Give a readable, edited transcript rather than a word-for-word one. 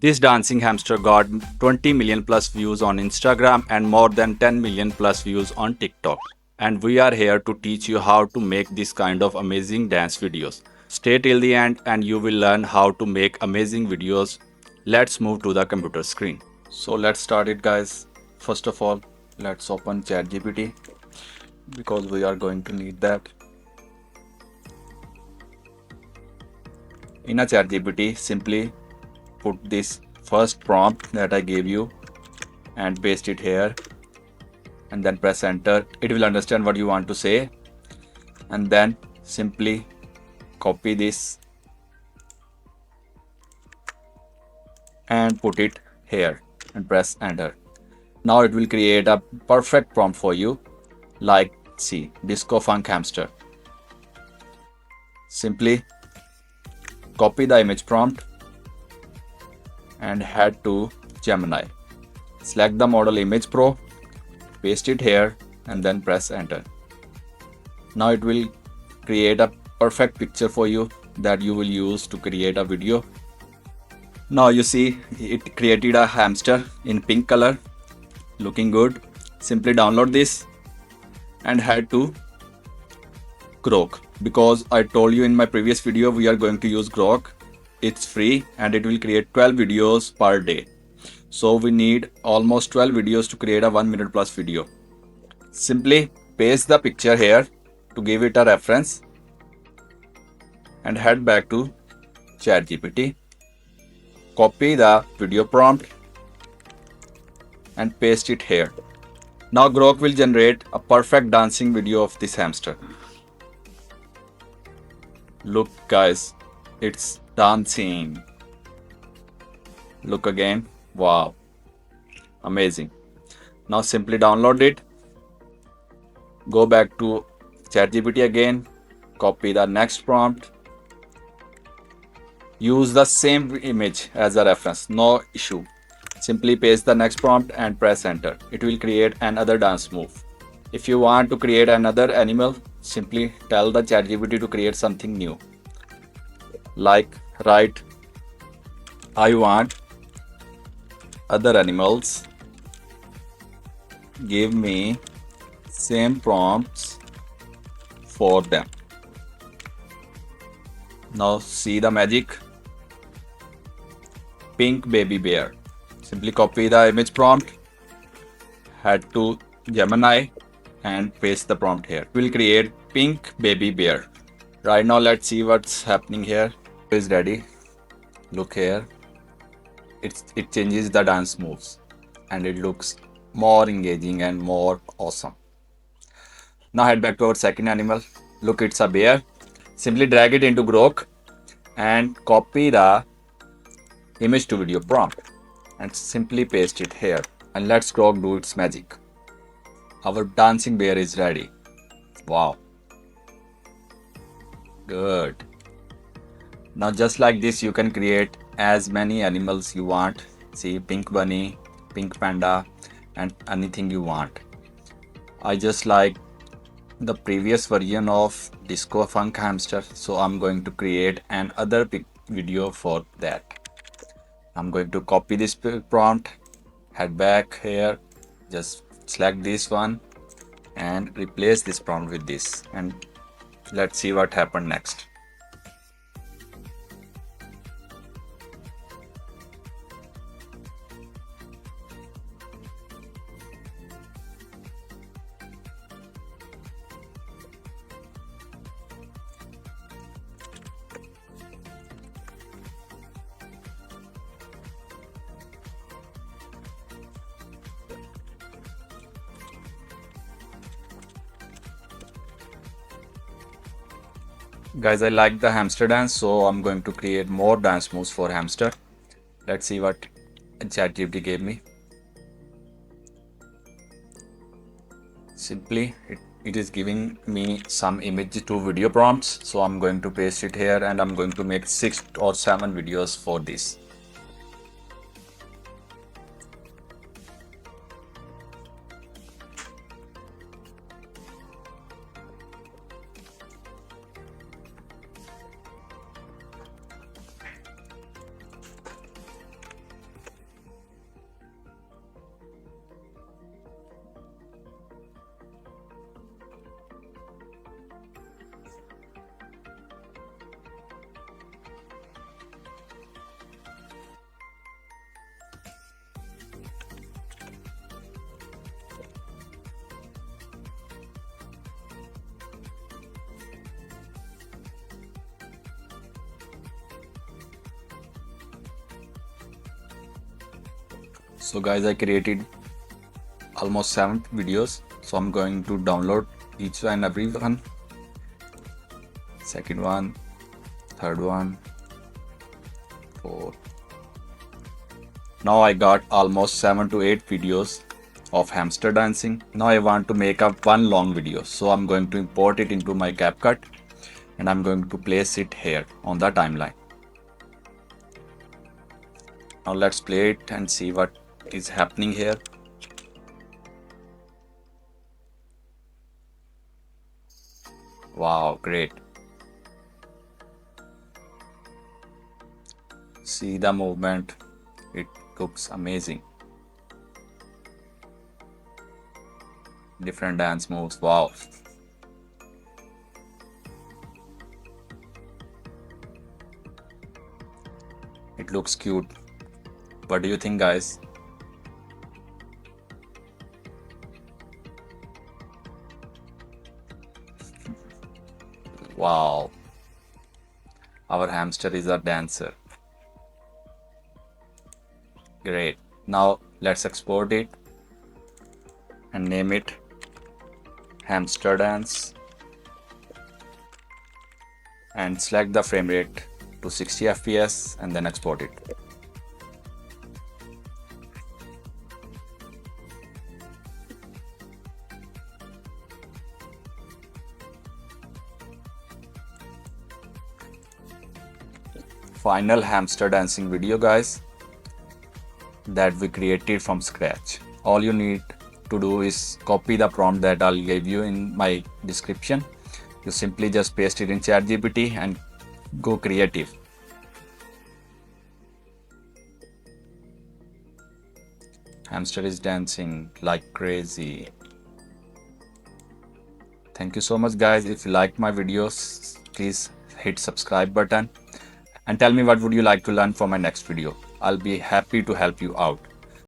This dancing hamster got 20 million plus views on Instagram and more than 10 million plus views on TikTok. And we are here to teach you how to make this kind of amazing dance videos. Stay till the end and you will learn how to make amazing videos. Let's move to the computer screen. So let's start it, guys. First of all, let's open ChatGPT because we are going to need that. In a ChatGPT, simply put this first prompt that I gave you and paste it here and then press enter. It will understand what you want to say and then simply copy this and put it here and press enter. Now it will create a perfect prompt for you, like see disco funk hamster. Simply copy the image prompt and head to Gemini. Select the model image pro, paste it here and then press enter. Now it will create a perfect picture for you that you will use to create a video. Now you see it created a hamster in pink color, looking good. Simply download this and head to Grok, because I told you in my previous video we are going to use Grok. It's free and it will create 12 videos per day. So we need almost 12 videos to create a 1 minute plus video. Simply paste the picture here to give it a reference and head back to ChatGPT. Copy the video prompt and paste it here. Now Grok will generate a perfect dancing video of this hamster. Look guys, it's dancing. Look again. Wow, amazing. Now simply download it, go back to ChatGPT again, copy the next prompt, use the same image as a reference, no issue. Simply paste the next prompt and press enter. It will create another dance move. If you want to create another animal, simply tell the ChatGPT to create something new. Like write, I want other animals, give me same prompts for them. Now see the magic. Pink baby bear. Simply copy the image prompt, head to Gemini and paste the prompt here. We'll create pink baby bear. Right now let's see what's happening here. Is ready. Look here. It changes the dance moves and it looks more engaging and more awesome. Now head back to our second animal. Look, it's a bear. Simply drag it into Grok and copy the image to video prompt and simply paste it here and let's Grok do its magic. Our dancing bear is ready. Wow, good. Now just like this you can create as many animals you want. See, pink bunny, pink panda and anything you want. I just like the previous version of disco funk hamster, so I'm going to create another video for that. I'm going to copy this prompt, head back here, just select this one and replace this prompt with this and let's see what happened next. Guys, I like the hamster dance, so I'm going to create more dance moves for hamster. Let's see what ChatGPT gave me. Simply, it is giving me some image to video prompts, so I'm going to paste it here and I'm going to make 6 or 7 videos for this. So guys, I created almost 7 videos, so I'm going to download each and every one. Second one, third one, fourth. Now I got almost 7 to 8 videos of hamster dancing. Now I want to make up one long video, so I'm going to import it into my CapCut and I'm going to place it here on the timeline. Now let's play it and see what is happening here. Wow, great. See the movement, it looks amazing. Different dance moves, wow. It looks cute. What do you think, guys? Wow, our hamster is a dancer. Great. Now let's export it and name it Hamster Dance and select the frame rate to 60 fps and then export it. Final hamster dancing video, guys, that we created from scratch. All you need to do is copy the prompt that I'll give you in my description. You simply just paste it in ChatGPT and go creative. Hamster is dancing like crazy. Thank you so much, guys. If you liked my videos, please hit subscribe button and tell me what would you like to learn for my next video. I'll be happy to help you out.